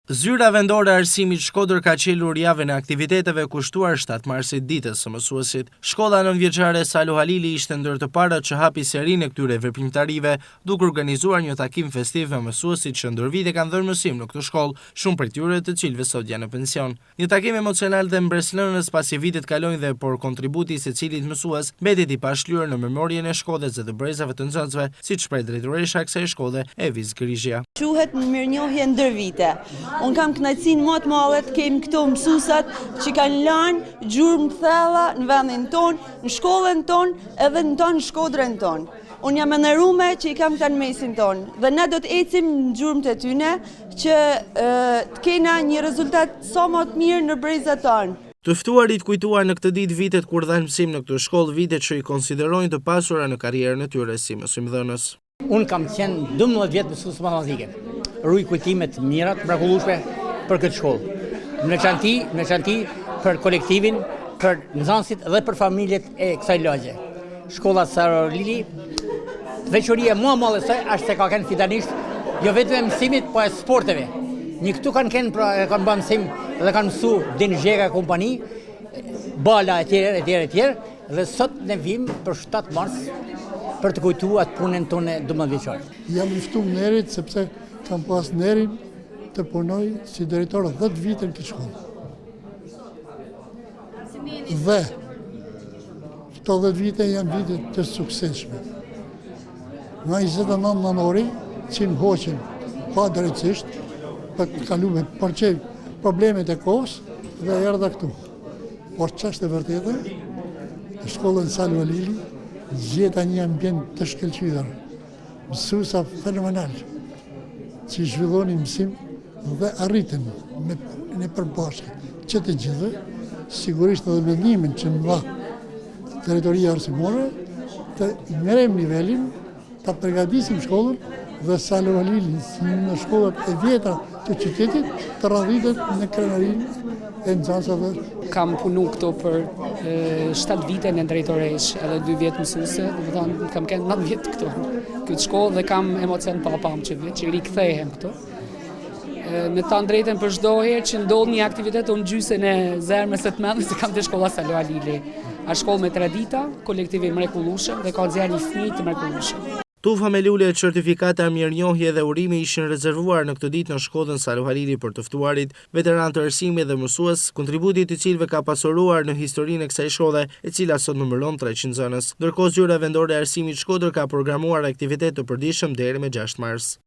Zyra vendore e arsimit Shkodër ka qelur javën e aktiviteteve kushtuar 7 marsit ditës së mësuesit. Shkolla nënvjeçare Salo Halili ishte ndër të parat që hapi serinë e këtyre veprimtarive, duke organizuar një takim festiv me mësuesit që ndër vite kanë dhënë mësim në këtë shkollë, shumë prej tyre të cilëve sot janë në pension. Një takim emocional dhe mbreslënës pasi vitet kalojnë dhe por kontributi i secilit mësues mbeti i pashlyer në memorien e Shkodrës dhe të brezave të nxënësve, siç shpreh drejtoresha e kësaj shkolle, Evis Grizhia. Quhet mirënjohje ndër vite. Unë kam kënaqësinë më të madhe të kemi këto mësuesat që kanë lënë gjurmë të thella në vendin tonë, në shkollën tonë, edhe në Shkodrën tonë. Unë jam e nderuar që i kam këta në mesin tonë dhe ne do të ecim në gjurmët e tyre që të kena një rezultat sa më të mirë në brezat tonë. Të ftuarit kujtuar në këtë ditë vitet kur dhanë mësim në këtë shkollë, vitet që i konsiderojnë të pasura në karrierën e tyre si mësimdhënës. Unë kam qenë 12 vjet mësues matematike. Ruaj kujtimet mira të mrekullueshme për këtë shkollë. Në veçanti për kolektivin, për nxënësit dhe për familjet e kësaj lagje. Shkolla Salo Halili, veçoria më e madhe së është se ka kënë fitanisht jo vetëm e mësimit, po e sporteve. Një këtu kanë bërë mësim dhe kanë mësu dinjeka kompani, bala etj. Dhe sot ne vim për 7 mars për të kujtuar atë punën tonë 12 vjeçare. Jam i ftuar në erit sepse kam pas nderin të punoj si drejtor 10 vite në këtë shkollë. Dhe këto 10 vite janë vite të suksesshme. Nga 29 nënori, që më hoqen pa drejtësisht, për të kaluar për problemet e kohës dhe erdha këtu. Por ç'është e vërtetë, në shkollën Salo Halili gjeta një ambient të shkëlqyer, mësuesa fenomenal, që zhvillonin mësim dhe arritën në përbashkët që të gjithë, sigurisht edhe vendimin që më dha drejtoria arsimore, të ngremë nivelin, ta përgatisim shkollën dhe Salo Halili si në shkollat e vjetra të qytetit të radhitet në krenarinë e nxënësave. Kam punu këto për 7 vite në drejtoresh edhe 2 vjetë mësuese, kam kënë 9 vjetë këto këtë shkollë dhe kam emocion papam që rikthehem këto. Me ta drejten për çdo herë që ndodh një aktivitet unë gjysën e zemrës së të mendoj se kam te shkolla Salo Halili. Është shkollë me tradita, kolektiv i mrekullueshëm dhe ka nxjerrë një fëmijë të mrekullueshëm. Tufa me lule, certifikata, mirënjohje dhe urime ishin rezervuar në këtë ditë në Shkodrën Salo Halili për të ftuarit, veteran të arsimit dhe mësues, kontributi i cilëve ka pasuruar në historinë e kësaj shkolle, e cila sot numëron 300 nxënës. Ndërkohë zyra vendore e arsimit Shkodër ka programuar aktivitet të përditshëm deri me 6 mars.